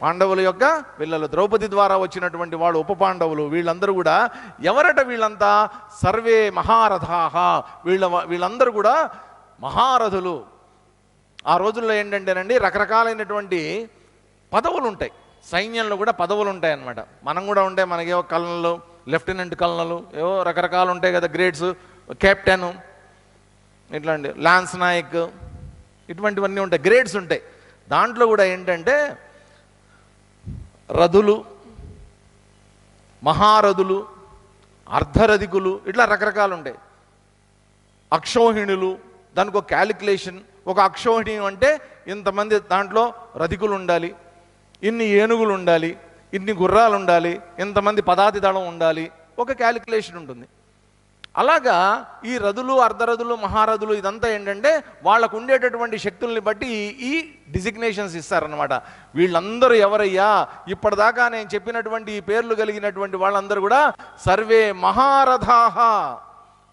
పాండవుల యొక్క పిల్లలు. ద్రౌపది ద్వారా వచ్చినటువంటి వాళ్ళు ఉప పాండవులు. వీళ్ళందరూ కూడా ఎవరట? వీళ్ళంతా సర్వే మహారథాహ. వీళ్ళందరూ కూడా మహారథులు. ఆ రోజుల్లో ఏంటంటేనండి రకరకాలైనటువంటి పదవులు ఉంటాయి, సైన్యంలో కూడా పదవులు ఉంటాయి అన్నమాట. మనం కూడా ఉంటాయి, మనకేవో కల్నలు, లెఫ్టినెంట్ కల్నలు, ఏవో రకరకాలు ఉంటాయి కదా, గ్రేడ్స్, కెప్టెన్, ఇట్లాంటి లాన్స్ నాయక్, ఇటువంటివన్నీ ఉంటాయి, గ్రేడ్స్ ఉంటాయి. దాంట్లో కూడా ఏంటంటే రథులు, మహారథులు, అర్ధరథికులు, ఇట్లా రకరకాలు ఉంటాయి. అక్షౌహిణులు, దానికి ఒక క్యాలిక్యులేషన్. ఒక అక్షౌహిణి అంటే ఇంతమంది దాంట్లో రథికులు ఉండాలి, ఇన్ని ఏనుగులు ఉండాలి, ఇన్ని గుర్రాలు ఉండాలి, ఇంతమంది పదాతి దళం ఉండాలి, ఒక క్యాలిక్యులేషన్ ఉంటుంది. అలాగా ఈ రథులు, అర్ధరథులు, మహారథులు ఇదంతా ఏంటంటే వాళ్ళకు ఉండేటటువంటి శక్తుల్ని బట్టి ఈ డిజిగ్నేషన్స్ ఇస్తారనమాట. వీళ్ళందరూ ఎవరయ్యా? ఇప్పటిదాకా నేను చెప్పినటువంటి ఈ పేర్లు కలిగినటువంటి వాళ్ళందరూ కూడా సర్వే మహారథాహ,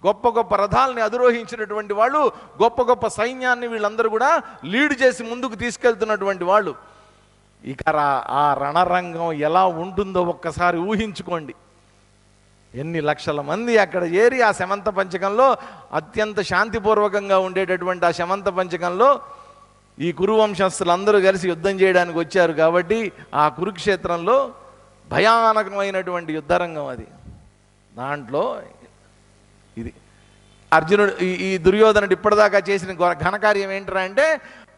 గొప్ప గొప్ప రథాలని అధిరోహించినటువంటి వాళ్ళు, గొప్ప గొప్ప సైన్యాన్ని వీళ్ళందరూ కూడా లీడ్ చేసి ముందుకు తీసుకెళ్తున్నటువంటి వాళ్ళు. ఇక ఆ రణరంగం ఎలా ఉంటుందో ఒక్కసారి ఊహించుకోండి. ఎన్ని లక్షల మంది అక్కడ చేరి ఆ శమంత పంచకంలో అత్యంత శాంతిపూర్వకంగా ఉండేటటువంటి ఆ శమంత పంచకంలో ఈ కురువంశస్థులందరూ కలిసి యుద్ధం చేయడానికి వచ్చారు. కాబట్టి ఆ కురుక్షేత్రంలో భయానకమైనటువంటి యుద్ధరంగం అది. దాంట్లో ఇది అర్జునుడు, ఈ దుర్యోధనుడు ఇప్పటిదాకా చేసిన ఘనకార్యం ఏంటరా అంటే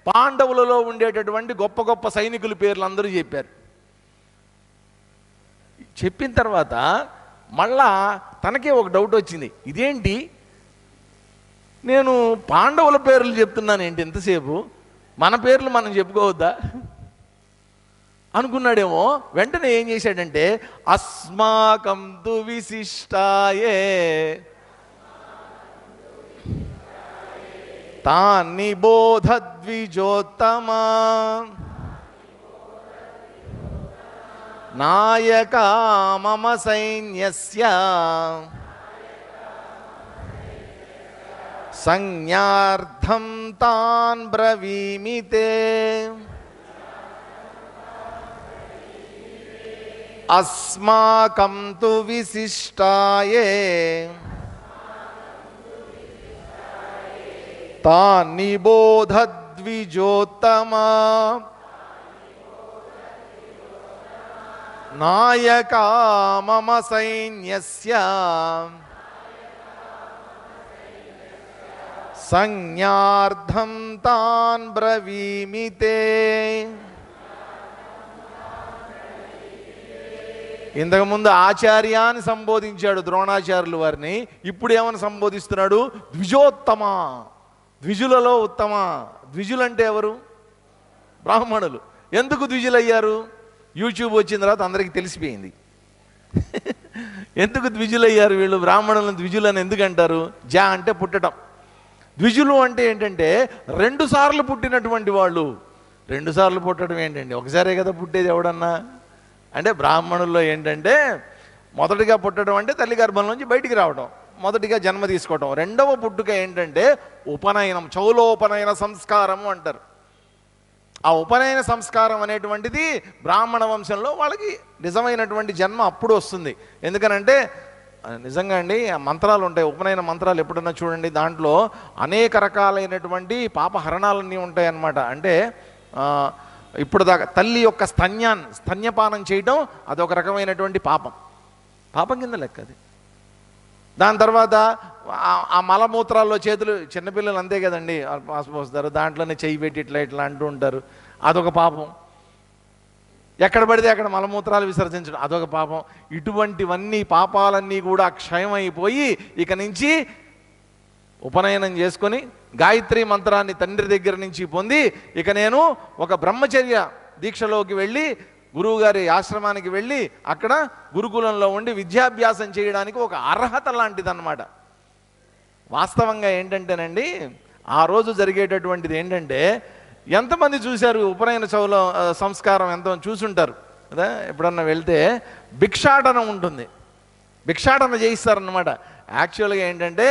పాండవులలో ఉండేటటువంటి గొప్ప గొప్ప సైనికుల పేర్లు అందరూ చెప్పారు. చెప్పిన తర్వాత మళ్ళా తనకే ఒక డౌట్ వచ్చింది. ఇదేంటి, నేను పాండవుల పేర్లు చెప్తున్నాను ఏంటి ఎంతసేపు, మన పేర్లు మనం చెప్పుకోవద్దా అనుకున్నాడేమో. వెంటనే ఏం చేశాడంటే అస్మాకం తు విశిష్టాయే తాన్ని బోధద్విజోత్తమా నాయక మమ సైన్యస్య సంజ్ఞార్థం తాన్ బ్రవీమితే. అస్మాకం తు విశిష్టాయే తాన్ నిబోధద్విజోత్తమా నాయక మమ సైన్యస్య సంజ్ఞార్థం తాన్ బ్రవీమితే. ఇంతకుముందు ఆచార్యాన్ని సంబోధించాడు ద్రోణాచార్యులు వారిని, ఇప్పుడు ఏమని సంబోధిస్తున్నాడు? ద్విజోత్తమ, ద్విజులలో ఉత్తమ. ద్విజులంటే ఎవరు? బ్రాహ్మణులు. ఎందుకు ద్విజులయ్యారు? యూట్యూబ్ వచ్చిన తర్వాత అందరికీ తెలిసిపోయింది ఎందుకు ద్విజులయ్యారు వీళ్ళు. బ్రాహ్మణులను ద్విజులని ఎందుకు అంటారు? జా అంటే పుట్టడం. ద్విజులు అంటే ఏంటంటే 2 సార్లు పుట్టినటువంటి వాళ్ళు. 2 సార్లు పుట్టడం ఏంటండి? ఒకసారే కదా పుట్టేది ఎవడన్నా. అంటే బ్రాహ్మణుల్లో ఏంటంటే మొదటిగా పుట్టడం అంటే తల్లి గర్భం నుంచి బయటికి రావడం, మొదటిగా జన్మ తీసుకోవడం. రెండవ పుట్టుక ఏంటంటే ఉపనయనం, చౌలోపనయన సంస్కారము అంటారు. ఆ ఉపనయన సంస్కారం అనేటువంటిది బ్రాహ్మణ వంశంలో వాళ్ళకి నిజమైనటువంటి జన్మ అప్పుడు వస్తుంది. ఎందుకనంటే నిజంగా అండి ఆ మంత్రాలు ఉంటాయి, ఉపనయన మంత్రాలు ఎప్పుడన్నా చూడండి, దాంట్లో అనేక రకాలైనటువంటి పాపహరణాలన్నీ ఉంటాయి అన్నమాట. అంటే ఇప్పుడు దాకా తల్లి యొక్క స్తన్యపానం చేయడం అదొక రకమైనటువంటి పాపం కింద లెక్క అది. దాని తర్వాత ఆ మలమూత్రాల్లో చేతులు, చిన్నపిల్లలు అంతే కదండి పోస్తారు, దాంట్లోనే చెయ్యి పెట్టి ఇట్లా అంటూ ఉంటారు, అదొక పాపం. ఎక్కడ పడితే అక్కడ మలమూత్రాలు విసర్జించడం అదొక పాపం. ఇటువంటివన్నీ పాపాలన్నీ కూడా క్షయమైపోయి ఇక నుంచి ఉపనయనం చేసుకొని గాయత్రి మంత్రాన్ని తండ్రి దగ్గర నుంచి పొంది ఇక నేను ఒక బ్రహ్మచర్య దీక్షలోకి వెళ్ళి గురువుగారి ఆశ్రమానికి వెళ్ళి అక్కడ గురుకులంలో ఉండి విద్యాభ్యాసం చేయడానికి ఒక అర్హత లాంటిదన్నమాట. వాస్తవంగా ఏంటంటేనండి ఆ రోజు జరిగేటటువంటిది ఏంటంటే, ఎంతమంది చూశారు ఉపనయన చౌలో సంస్కారం? ఎంతమంది చూసుంటారు కదా. ఎప్పుడన్నా వెళ్తే భిక్షాటన ఉంటుంది, భిక్షాటన చేయిస్తారన్నమాట. యాక్చువల్గా ఏంటంటే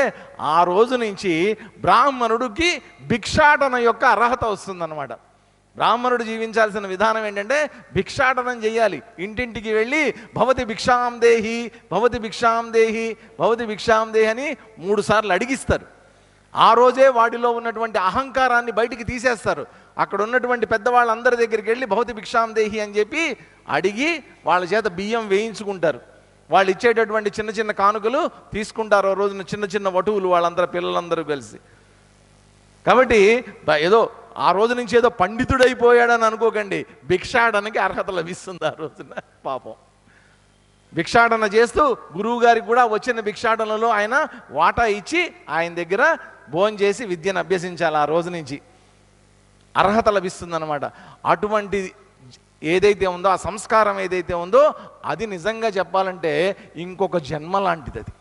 ఆ రోజు నుంచి బ్రాహ్మణుడికి భిక్షాటన యొక్క అర్హత వస్తుందన్నమాట. బ్రాహ్మణుడు జీవించాల్సిన విధానం ఏంటంటే భిక్షాటనం చేయాలి. ఇంటింటికి వెళ్ళి భవతి భిక్షాం దేహి, భవతి భిక్షాం దేహి, భవతి భిక్షాం దేహి అని 3 సార్లు అడిగిస్తారు. ఆ రోజే వాడిలో ఉన్నటువంటి అహంకారాన్ని బయటికి తీసేస్తారు. అక్కడ ఉన్నటువంటి పెద్దవాళ్ళందరి దగ్గరికి వెళ్ళి భవతి భిక్షాం దేహి అని చెప్పి అడిగి వాళ్ళ చేత బియ్యం వేయించుకుంటారు. వాళ్ళు ఇచ్చేటటువంటి చిన్న చిన్న కానుకలు తీసుకుంటారు. ఆ రోజున చిన్న చిన్న వటువులు వాళ్ళందరూ పిల్లలందరూ కలిసి. కాబట్టి ఏదో ఆ రోజు నుంచి ఏదో పండితుడైపోయాడని అనుకోకండి, భిక్షాటనకి అర్హత లభిస్తుంది ఆ రోజున. పాపం భిక్షాటన చేస్తూ గురువు గారికి కూడా వచ్చిన భిక్షాటనలో ఆయన వాటా ఇచ్చి ఆయన దగ్గర భోజనం చేసి విద్యను అభ్యసించాలి. ఆ రోజు నుంచి అర్హత లభిస్తుందన్నమాట. అటువంటి ఏదైతే ఉందో, ఆ సంస్కారం ఏదైతే ఉందో అది నిజంగా చెప్పాలంటే ఇంకొక జన్మ లాంటిది. అది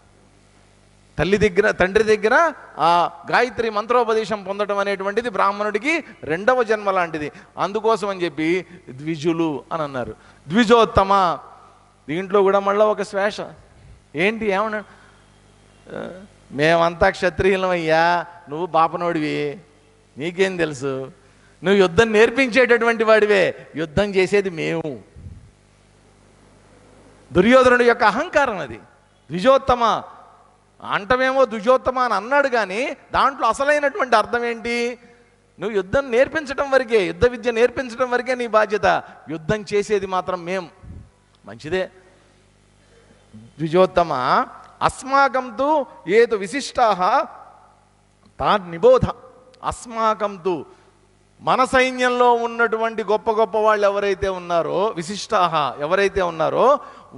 తల్లి దగ్గర, తండ్రి దగ్గర ఆ గాయత్రి మంత్రోపదేశం పొందడం అనేటువంటిది బ్రాహ్మణుడికి 2వ జన్మ లాంటిది. అందుకోసం అని చెప్పి ద్విజులు అని అన్నారు. ద్విజోత్తమ, దీంట్లో కూడా మళ్ళీ ఒక శ్వాస ఏంటి, ఏమన్నా మేమంతా క్షత్రియులమయ్యా, నువ్వు బాపనోడివి, నీకేం తెలుసు, నువ్వు యుద్ధం నేర్పించేటటువంటి వాడివే, యుద్ధం చేసేది మేము. దుర్యోధనుడి యొక్క అహంకారం అది. ద్విజోత్తమ అంటమేమో ద్విజోత్తమ అని అన్నాడు, కానీ దాంట్లో అసలైనటువంటి అర్థం ఏంటి, నువ్వు యుద్ధం నేర్పించడం వరకే, యుద్ధ విద్య నేర్పించడం వరకే నీ బాధ్యత, యుద్ధం చేసేది మాత్రం మేం. మంచిదే. ద్విజోత్తమ అస్మాకంతు ఏతు విశిష్టాః తాన్ నిబోధ. అస్మాకంతు మన సైన్యంలో ఉన్నటువంటి గొప్ప గొప్ప వాళ్ళు ఎవరైతే ఉన్నారో, విశిష్టాః ఎవరైతే ఉన్నారో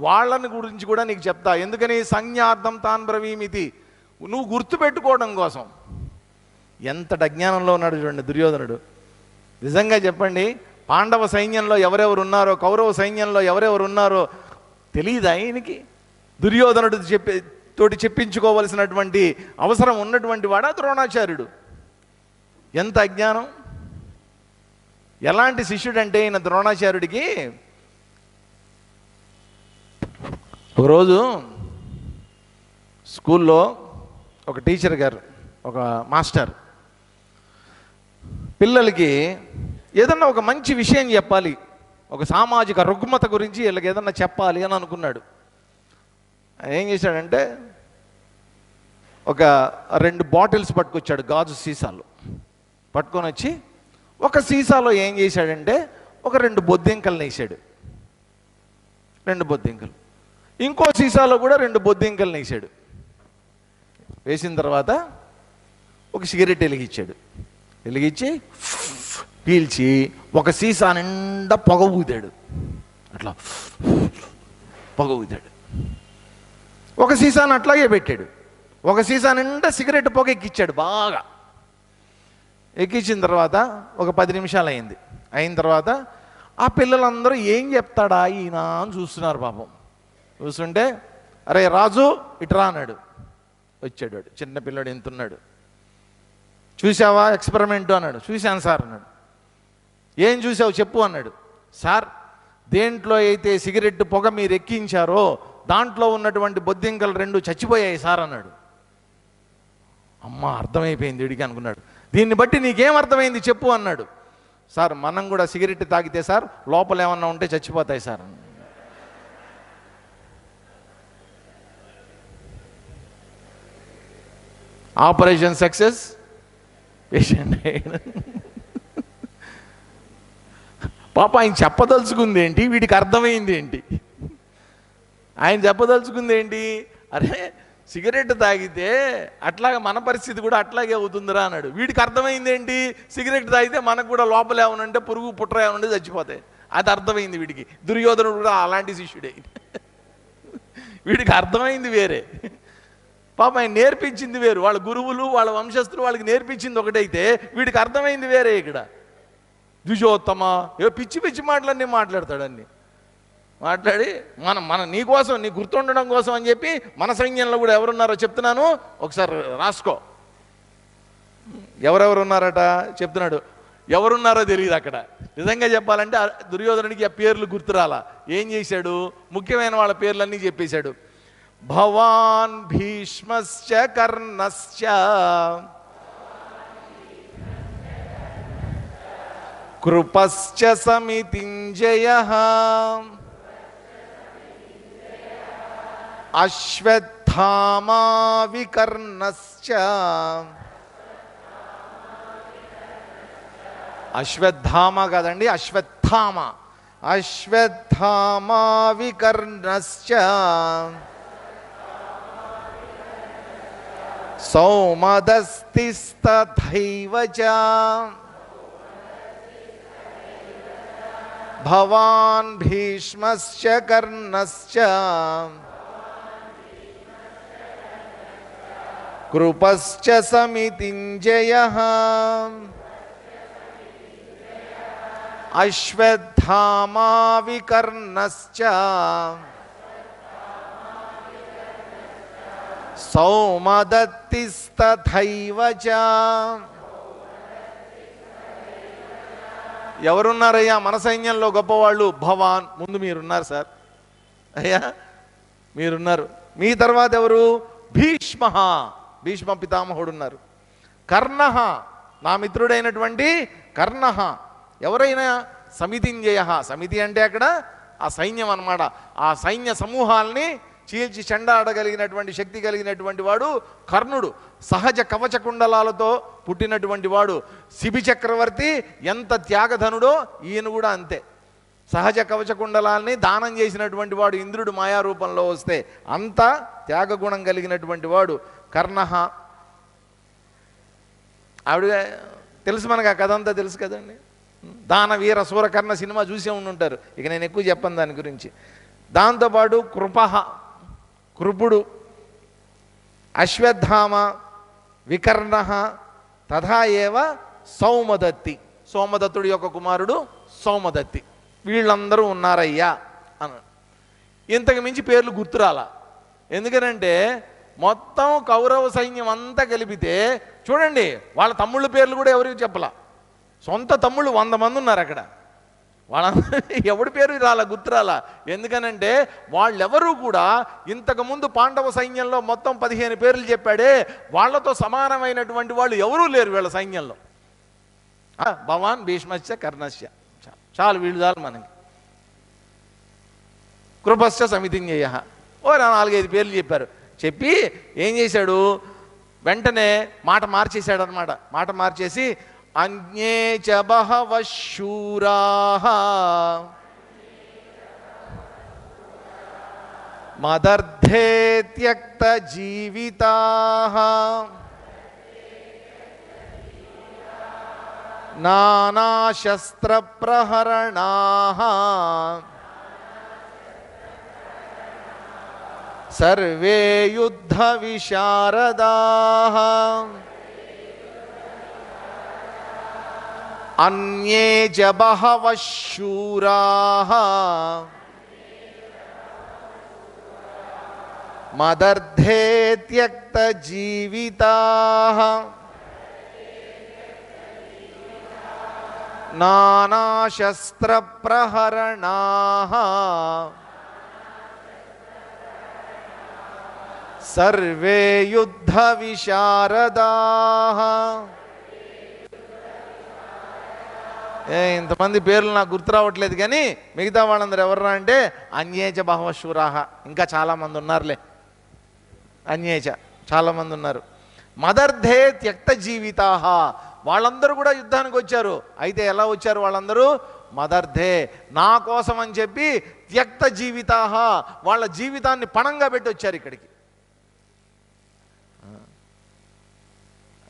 వాళ్ళని గురించి కూడా నీకు చెప్తా. ఎందుకని, సంజ్ఞార్థం తాన్ బ్రవీమితి, నువ్వు గుర్తుపెట్టుకోవడం కోసం. ఎంతటి అజ్ఞానంలో ఉన్నాడు చూడండి దుర్యోధనుడు. నిజంగా చెప్పండి, పాండవ సైన్యంలో ఎవరెవరు ఉన్నారో, కౌరవ సైన్యంలో ఎవరెవరు ఉన్నారో తెలియదా ఈయనకి? దుర్యోధనుడు తోటి చెప్పించుకోవలసినటువంటి అవసరం ఉన్నటువంటి వాడా ద్రోణాచార్యుడు? ఎంత అజ్ఞానం! ఎలాంటి శిష్యుడంటే ఈయన ద్రోణాచార్యుడికి ఒకరోజు స్కూల్లో ఒక టీచర్ గారు, ఒక మాస్టర్ పిల్లలకి ఏదన్నా ఒక మంచి విషయం చెప్పాలి, ఒక సామాజిక రుగ్మత గురించి వీళ్ళకి ఏదన్నా చెప్పాలి అని అనుకున్నాడు. ఏం చేశాడంటే ఒక 2 బాటిల్స్ పట్టుకొచ్చాడు, గాజు సీసాలు పట్టుకొని వచ్చి ఒక సీసాలో ఏం చేశాడంటే ఒక 2 బొద్దింకలను వేసాడు. 2 బొద్దింకలు. ఇంకో సీసాలో కూడా 2 బొద్దింకలను వేసాడు. వేసిన తర్వాత ఒక సిగరెట్ వెలిగించాడు. వెలిగించి పీల్చి ఒక సీసా నిండా పొగ ఊదాడు. అట్లా పొగ ఊదాడు. ఒక సీసాను అట్లాగే పెట్టాడు. ఒక సీసా నిండా సిగరెట్ పొగ ఎక్కించాడు బాగా. ఎక్కించిన తర్వాత ఒక 10 నిమిషాలు అయింది. అయిన తర్వాత ఆ పిల్లలందరూ ఏం చెప్తాడా ఈయన అని చూస్తున్నారు. పాపం చూస్తుంటే, అరే రాజు ఇట్రా అన్నాడు. వచ్చాడు వాడు, చిన్న పిల్లడు ఎంతున్నాడు. చూసావా ఎక్స్పెరిమెంట్ అన్నాడు. చూశాను సార్ అన్నాడు. ఏం చూసావు చెప్పు అన్నాడు. సార్, దేంట్లో అయితే సిగరెట్ పొగ మీరు ఎక్కించారో దాంట్లో ఉన్నటువంటి బొద్దింకలు 2 చచ్చిపోయాయి సార్ అన్నాడు. అమ్మ, అర్థమైపోయింది వీడికి అనుకున్నాడు. దీన్ని బట్టి నీకేం అర్థమైంది చెప్పు అన్నాడు. సార్, మనం కూడా సిగరెట్ తాగితే సార్ లోపల ఏమన్నా ఉంటే చచ్చిపోతాయి సార్. ఆపరేషన్ సక్సెస్, పేషెంట్ పాప ఆయన చెప్పదలుచుకుంది ఏంటి, వీడికి అర్థమైంది ఏంటి? ఆయన చెప్పదలుచుకుంది ఏంటి, అరే సిగరెట్ తాగితే అట్లాగే మన పరిస్థితి కూడా అట్లాగే అవుతుందిరా అన్నాడు. వీడికి అర్థమైంది ఏంటి, సిగరెట్ తాగితే మనకు కూడా లోపల ఏమనంటే పురుగు పుట్ర ఏమనంటే చచ్చిపోతాయి. అది అర్థమైంది వీడికి. దుర్యోధనుడు కూడా అలాంటి శిష్యుడే. వీడికి అర్థమైంది వేరే, పాప ఆయన నేర్పించింది వేరు. వాళ్ళ గురువులు, వాళ్ళ వంశస్థులు వాళ్ళకి నేర్పించింది ఒకటైతే వీడికి అర్థమైంది వేరే. ఇక్కడ ద్విజోత్తమ పిచ్చి పిచ్చి మాటలన్నీ మాట్లాడతాడన్ని మాట్లాడి మన నీకోసం, నీ గుర్తుండడం కోసం అని చెప్పి మన సైన్యంలో కూడా ఎవరున్నారో చెప్తున్నాను, ఒకసారి రాసుకో. ఎవరెవరు ఉన్నారట చెప్తున్నాడు. ఎవరున్నారో తెలియదు అక్కడ. నిజంగా చెప్పాలంటే దుర్యోధనుడికి ఆ పేర్లు గుర్తురాలా. ఏం చేశాడు, ముఖ్యమైన వాళ్ళ పేర్లన్నీ చెప్పేశాడు. భవాన్ భీష్మశ్చ కర్ణశ్చ కృపశ్చ సమితింజయః అశ్వత్థామా వికర్ణశ్చ అశ్వత్థామ కాదండి, అశ్వత్థామ. అశ్వత్థామా వికర్ణశ్చ సౌమదస్తిస్తథైవ చ భవాన్ భీష్మశ్చ కర్ణశ్చ కృపశ్చ సమితింజయః అశ్వత్థామా వికర్ణశ్చ సౌమదత్తిస్తథైవ చ. ఎవరున్నారయ్యా మన సైన్యంలో గొప్పవాళ్ళు? భవాన్, ముందు మీరున్నారు సార్, అయ్యా మీరున్నారు. మీ తర్వాత ఎవరు? భీష్మ, భీష్మ పితామహుడు ఉన్నారు. కర్ణ, నా మిత్రుడైనటువంటి కర్ణ. ఎవరైనా సమితింజయ, సమితి అంటే అక్కడ ఆ సైన్యం అన్నమాట. ఆ సైన్య సమూహాల్ని చీల్చి చెండాడగలిగినటువంటి శక్తి కలిగినటువంటి వాడు కర్ణుడు. సహజ కవచ కుండలాలతో పుట్టినటువంటి వాడు. శిబి చక్రవర్తి ఎంత త్యాగధనుడో ఈయన కూడా అంతే. సహజ కవచ కుండలాల్ని దానం చేసినటువంటి వాడు ఇంద్రుడు మాయారూపంలో వస్తే. అంత త్యాగగుణం కలిగినటువంటి వాడు కర్ణ. ఆవిడ తెలుసు మనకు, ఆ కథ అంతా తెలుసు కదండి. దానవీర సూరకర్ణ సినిమా చూసే ఉండుంటారు, ఇక నేను ఎక్కువ చెప్పను దాని గురించి. దాంతోపాటు కృపుడు, అశ్వత్థామ, వికర్ణ, తథా ఏవ సౌమదత్తి, సోమదత్తుడి యొక్క కుమారుడు సౌమదత్తి. వీళ్ళందరూ ఉన్నారయ్యా అన్నాడు. ఇంతకు మించి పేర్లు గుర్తురాలా. ఎందుకనంటే మొత్తం కౌరవ సైన్యం అంతా కలిపితే చూడండి, వాళ్ళ తమ్ముళ్ళ పేర్లు కూడా ఎవరికి చెప్పలా. సొంత తమ్ముళ్ళు 100 మంది ఉన్నారు అక్కడ. వాళ్ళందరూ ఎవడి పేరు రాలా, గుర్తురాలా. ఎందుకనంటే వాళ్ళెవరూ కూడా ఇంతకుముందు పాండవ సైన్యంలో మొత్తం 15 పేర్లు చెప్పాడే, వాళ్లతో సమానమైనటువంటి వాళ్ళు ఎవరూ లేరు వీళ్ళ సైన్యంలో. భవాన్ భీష్మశ్చ కర్ణశ్చ, చాలు వీళ్ళు చాలు మనకి. కృపశ్చ సమితింజయ, ఓ 4-5 పేర్లు చెప్పారు. చెప్పి ఏం చేశాడు, వెంటనే మాట మార్చేశాడు అనమాట. మాట మార్చేసి అన్యే చ బహవః శూరాః మదర్థే త్యక్త జీవితాః నానా శస్త్ర ప్రహరణాః సర్వే యుద్ధ విశారదాః అన్యే చ బహవః శూరాః మదర్థే త్యక్త జీవితాః నానా శస్త్ర ప్రహరణాః సర్వే యుద్ధ విశారదాః. ఇంతమంది పేర్లు నాకు గుర్తు రావట్లేదు, కానీ మిగతా వాళ్ళందరూ ఎవర్రా అంటే అన్యేచ బహవః శూరాః. ఇంకా చాలామంది ఉన్నారులే, అన్యేచ చాలామంది ఉన్నారు. మదర్థే త్యక్త జీవితాః, వాళ్ళందరూ కూడా యుద్ధానికి వచ్చారు. అయితే ఎలా వచ్చారు వాళ్ళందరూ? మదర్థే, నా కోసం అని చెప్పి త్యక్త జీవితాః, వాళ్ళ జీవితాన్ని పణంగా పెట్టి వచ్చారు ఇక్కడికి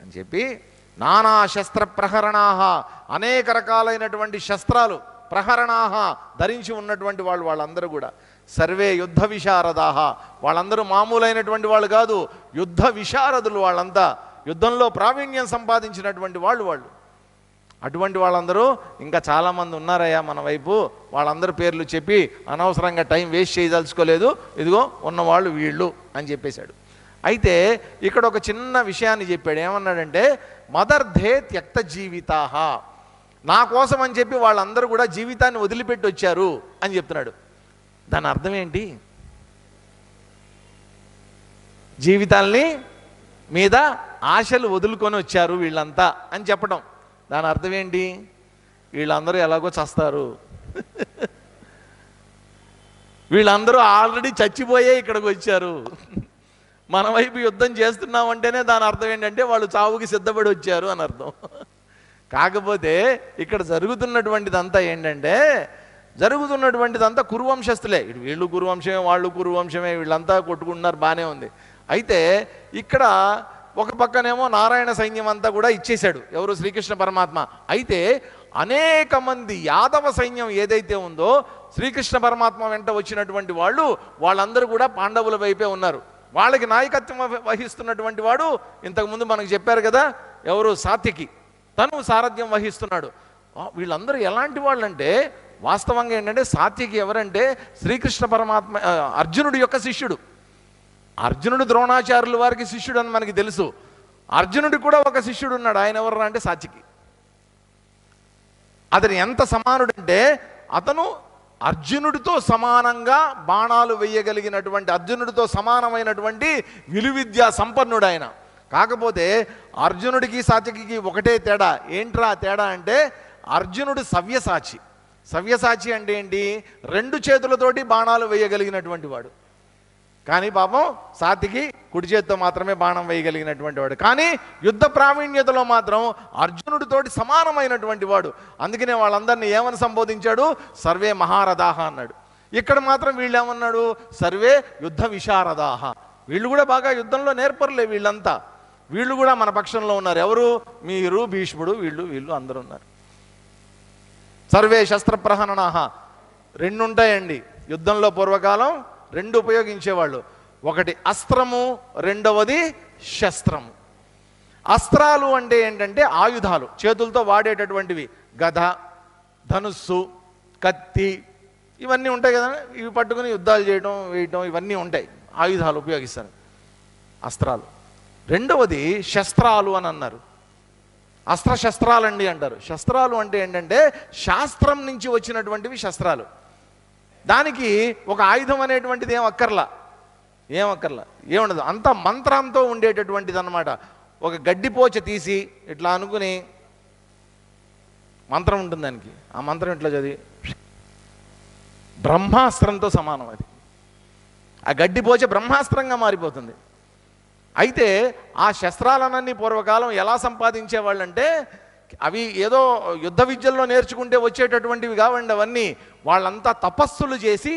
అని చెప్పి. నానా శస్త్ర ప్రహరణాః, అనేక రకాలైనటువంటి శస్త్రాలు ప్రహరణాః ధరించి ఉన్నటువంటి వాళ్ళు వాళ్ళందరూ కూడా. సర్వే యుద్ధ విశారదాః, వాళ్ళందరూ మామూలైనటువంటి వాళ్ళు కాదు, యుద్ధ విశారదులు. వాళ్ళంతా యుద్ధంలో ప్రావీణ్యం సంపాదించినటువంటి వాళ్ళు. అటువంటి వాళ్ళందరూ ఇంకా చాలామంది ఉన్నారయ్యా మన వైపు. వాళ్ళందరూ పేర్లు చెప్పి అనవసరంగా టైం వేస్ట్ చేయదలుచుకోలేదు, ఇదిగో ఉన్నవాళ్ళు వీళ్ళు అని చెప్పేశాడు. అయితే ఇక్కడ ఒక చిన్న విషయాన్ని చెప్పాడు. ఏమన్నాడంటే మదర్థే త్యక్త జీవితాః, నా కోసం అని చెప్పి వాళ్ళందరూ కూడా జీవితాన్ని వదిలిపెట్టి వచ్చారు అని చెప్తున్నాడు. దాని అర్థం ఏంటి? జీవితాల్ని మీద ఆశలు వదులుకొని వచ్చారు వీళ్ళంతా అని చెప్పడం. దాని అర్థం ఏంటి? వీళ్ళందరూ ఎలాగో చస్తారు, వీళ్ళందరూ ఆల్రెడీ చచ్చిపోయే ఇక్కడికి వచ్చారు, మన వైపు యుద్ధం చేస్తున్నామంటేనే దాని అర్థం ఏంటంటే వాళ్ళు చావుకి సిద్ధపడి వచ్చారు అని అర్థం. కాకపోతే ఇక్కడ జరుగుతున్నటువంటిదంతా ఏంటంటే, జరుగుతున్నటువంటిదంతా కురువంశస్థులే. వీళ్ళు కురువంశమే, వాళ్ళు కురువంశమే, వీళ్ళంతా కొట్టుకుంటున్నారు, బాగానే ఉంది. అయితే ఇక్కడ ఒక పక్కనేమో నారాయణ సైన్యం అంతా కూడా ఇచ్చేశాడు, ఎవరు? శ్రీకృష్ణ పరమాత్మ. అయితే అనేక మంది యాదవ సైన్యం ఏదైతే ఉందో శ్రీకృష్ణ పరమాత్మ వెంట వచ్చినటువంటి వాళ్ళందరూ కూడా పాండవుల వైపే ఉన్నారు. వాళ్ళకి నాయకత్వం వహిస్తున్నటువంటి వాడు ఇంతకుముందు మనకు చెప్పారు కదా, ఎవరు? సాత్యకి. తను సారథ్యం వహిస్తున్నాడు. వీళ్ళందరూ ఎలాంటి వాళ్ళంటే, వాస్తవంగా ఏంటంటే సాత్యకి ఎవరంటే శ్రీకృష్ణ పరమాత్మ అర్జునుడి యొక్క శిష్యుడు. అర్జునుడు ద్రోణాచార్యుల వారికి శిష్యుడు అని మనకి తెలుసు. అర్జునుడి కూడా ఒక శిష్యుడు ఉన్నాడు. ఆయన ఎవరు అంటే సాత్యకి. అతను ఎంత సమానుడంటే, అతను అర్జునుడితో సమానంగా బాణాలు వేయగలిగినటువంటి, అర్జునుడితో సమానమైనటువంటి విలువిద్యా సంపన్నుడు ఆయన. కాకపోతే అర్జునుడికి సాత్యకి ఒకటే తేడా. ఏంట్రా తేడా అంటే, అర్జునుడు సవ్యసాచి. సవ్యసాచి అంటే ఏంటి? 2 చేతులతోటి బాణాలు వేయగలిగినటువంటి వాడు. కానీ పాపం సాత్యకి కుడి చేతితో మాత్రమే బాణం వేయగలిగినటువంటి వాడు. కానీ యుద్ధ ప్రావీణ్యతలో మాత్రం అర్జునుడితోటి సమానమైనటువంటి వాడు. అందుకనే వాళ్ళందరినీ ఏమని సంబోధించాడు? సర్వే మహారథాహ అన్నాడు. ఇక్కడ మాత్రం వీళ్ళు ఏమన్నాడు? సర్వే యుద్ధ విశారదాహ. వీళ్ళు కూడా బాగా యుద్ధంలో నేర్పర్లే వీళ్ళంతా. వీళ్ళు కూడా మన పక్షంలో ఉన్నారు. ఎవరు? మీరు, భీష్ముడు, వీళ్ళు అందరూ ఉన్నారు. సర్వే శస్త్రప్రహరణాహ. 2 ఉంటాయండి యుద్ధంలో. పూర్వకాలం 2 ఉపయోగించేవాళ్ళు. ఒకటి అస్త్రము, రెండవది శస్త్రము. అస్త్రాలు అంటే ఏంటంటే ఆయుధాలు, చేతులతో వాడేటటువంటివి. గద, ధనుస్సు, కత్తి, ఇవన్నీ ఉంటాయి కదా. ఇవి పట్టుకుని యుద్ధాలు చేయడం, వేయటం, ఇవన్నీ ఉంటాయి. ఆయుధాలు ఉపయోగిస్తారు, అస్త్రాలు. రెండవది శస్త్రాలు అని అన్నారు. అస్త్రశస్త్రాలండి అంటారు. శస్త్రాలు అంటే ఏంటంటే శాస్త్రం నుంచి వచ్చినటువంటివి శస్త్రాలు. దానికి ఒక ఆయుధం అనేటువంటిది ఏమక్కర్లా, ఏముండదు. అంత మంత్రంతో ఉండేటటువంటిది అన్నమాట. ఒక గడ్డిపోచ తీసి ఇట్లా అనుకుని మంత్రం ఉంటుంది దానికి. ఆ మంత్రం ఇట్లా చదివి బ్రహ్మాస్త్రంతో సమానం అది. ఆ గడ్డిపోచ బ్రహ్మాస్త్రంగా మారిపోతుంది. అయితే ఆ శస్త్రాలన్నీ పూర్వకాలం ఎలా సంపాదించేవాళ్ళంటే, అవి ఏదో యుద్ధ విద్యల్లో నేర్చుకుంటే వచ్చేటటువంటివి కావండి అవన్నీ. వాళ్ళంతా తపస్సులు చేసి,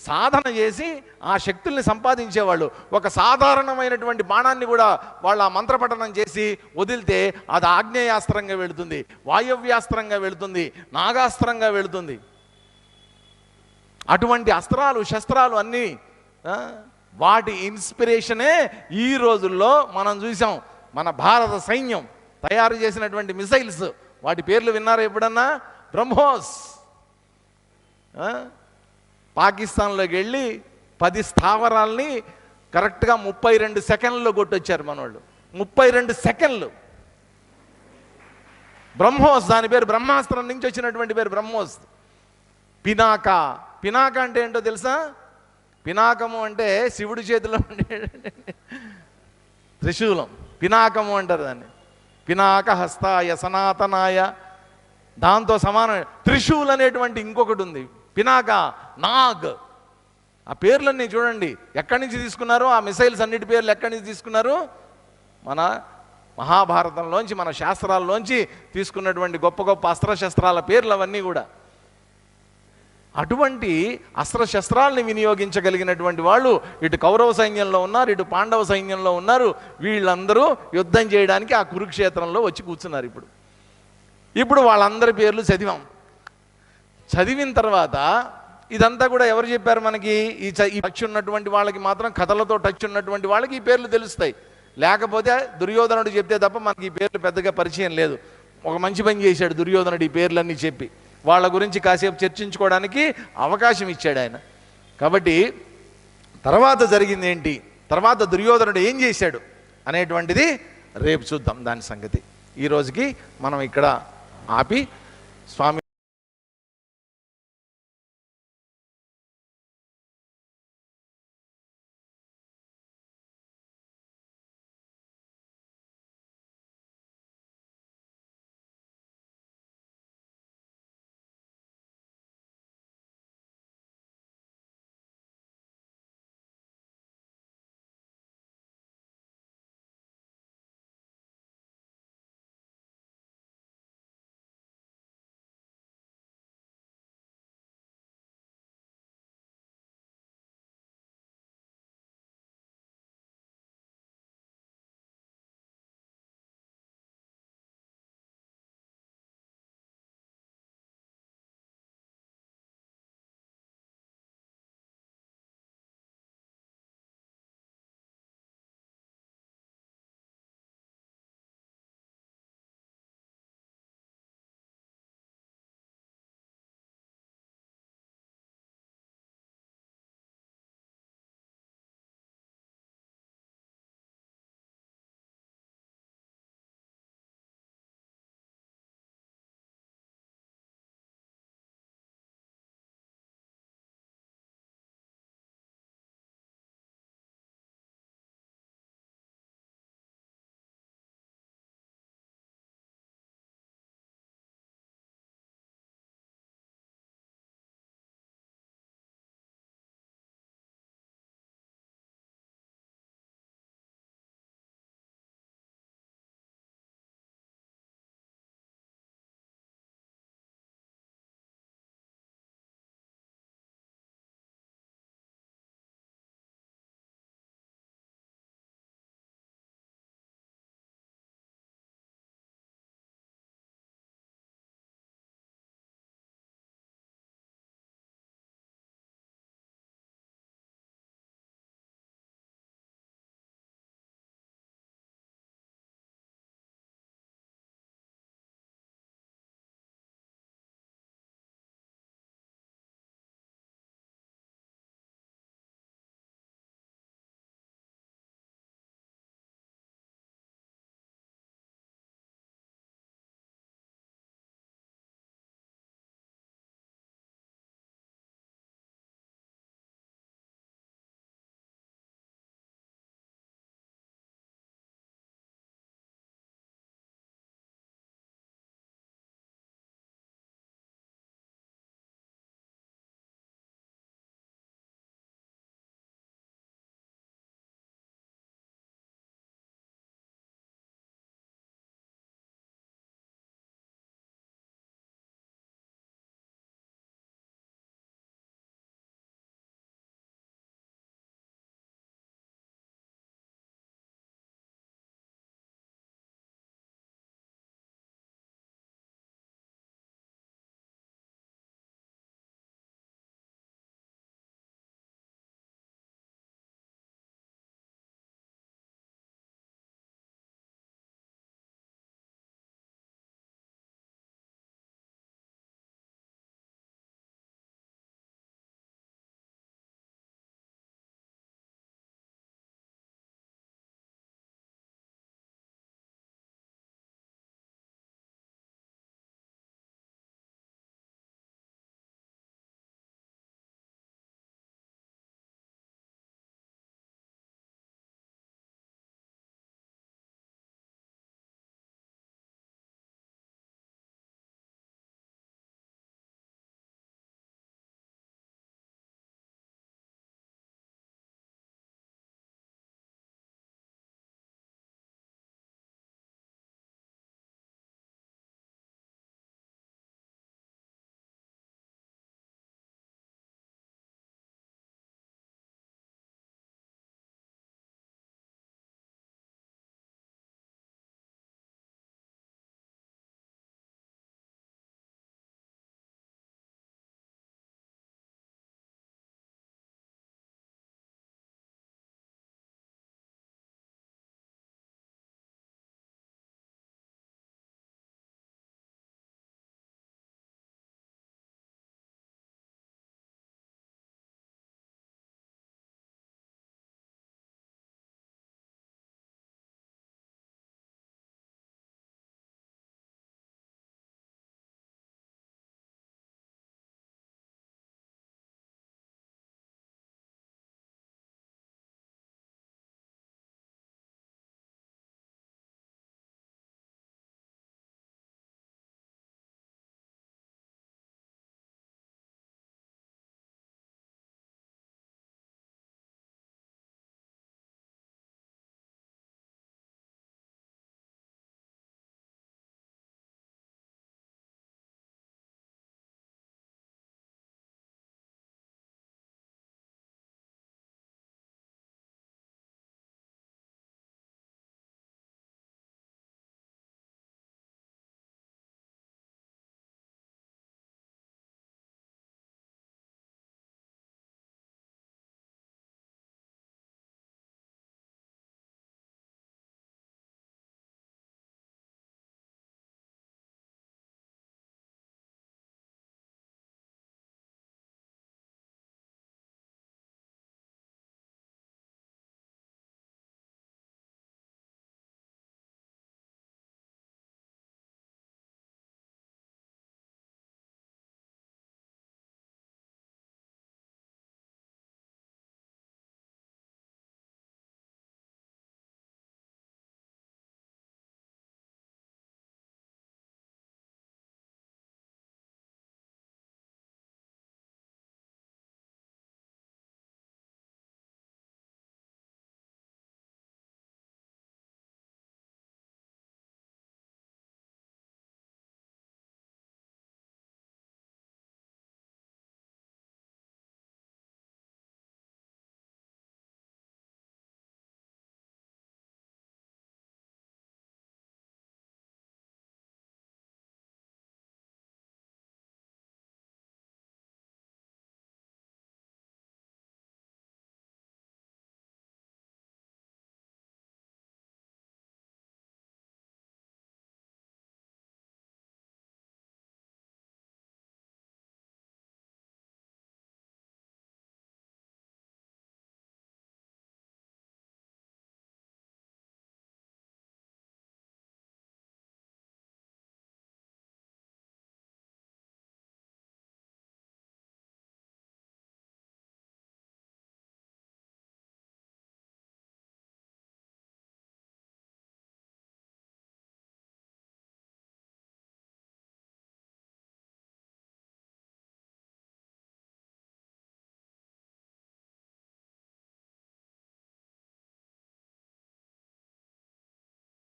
సాధన చేసి ఆ శక్తుల్ని సంపాదించేవాళ్ళు. ఒక సాధారణమైనటువంటి బాణాన్ని కూడా వాళ్ళు ఆ మంత్రపఠనం చేసి వదిలితే అది ఆగ్నేయాస్త్రంగా వెళుతుంది, వాయవ్యాస్త్రంగా వెళుతుంది, నాగాస్త్రంగా వెళుతుంది. అటువంటి అస్త్రాలు, శస్త్రాలు అన్నీ వాటి ఇన్స్పిరేషనే ఈ రోజుల్లో మనం చూసాం. మన భారత సైన్యం తయారు చేసినటువంటి మిసైల్స్, వాటి పేర్లు విన్నారా ఎప్పుడన్నా? బ్రహ్మోస్. పాకిస్తాన్లోకి వెళ్ళి 10 స్థావరాల్ని కరెక్ట్గా 32 సెకండ్లలో కొట్టొచ్చారు మనోళ్ళు. 32 సెకండ్లు. బ్రహ్మోస్, దాని పేరు బ్రహ్మాస్త్రం నుంచి వచ్చినటువంటి పేరు బ్రహ్మోస్. పినాక. పినాక అంటే ఏంటో తెలుసా? పినాకము అంటే శివుడి చేతిలో ఉండే త్రిశూలం. పినాకము అంటారు దాన్ని. పినాక హస్తాయ సనాతనాయ, దాంతో సమానం. త్రిశూల్ అనేటువంటి ఇంకొకటి ఉంది. పినాక, నాగ్. ఆ పేర్లన్నీ చూడండి ఎక్కడి నుంచి తీసుకున్నారు. ఆ మిసైల్స్ అన్నిటి పేర్లు ఎక్కడి నుంచి తీసుకున్నారు? మన మహాభారతంలోంచి, మన శాస్త్రాల్లోంచి తీసుకున్నటువంటి గొప్ప గొప్ప అస్త్రశస్త్రాల పేర్లు అవన్నీ కూడా. అటువంటి అస్త్రశస్త్రాలని వినియోగించగలిగినటువంటి వాళ్ళు ఇటు కౌరవ సైన్యంలో ఉన్నారు, ఇటు పాండవ సైన్యంలో ఉన్నారు. వీళ్ళందరూ యుద్ధం చేయడానికి ఆ కురుక్షేత్రంలో వచ్చి కూర్చున్నారు. ఇప్పుడు వాళ్ళందరి పేర్లు చదివిన తర్వాత ఇదంతా కూడా ఎవరు చెప్పారు మనకి? ఈ టచ్ ఉన్నటువంటి వాళ్ళకి మాత్రం, కథలతో టచ్ ఉన్నటువంటి వాళ్ళకి ఈ పేర్లు తెలుస్తాయి. లేకపోతే దుర్యోధనుడు చెప్తే తప్ప మనకి ఈ పేర్లు పెద్దగా పరిచయం లేదు. ఒక మంచి పని చేశాడు దుర్యోధనుడు, ఈ పేర్లన్నీ చెప్పి వాళ్ళ గురించి కాసేపు చర్చించుకోవడానికి అవకాశం ఇచ్చాడు ఆయన. కాబట్టి తర్వాత జరిగింది ఏంటి, తర్వాత దుర్యోధనుడు ఏం చేశాడు అనేటువంటిది రేపు చూద్దాం దాని సంగతి. ఈ రోజుకి మనం ఇక్కడ ఆపి స్వామి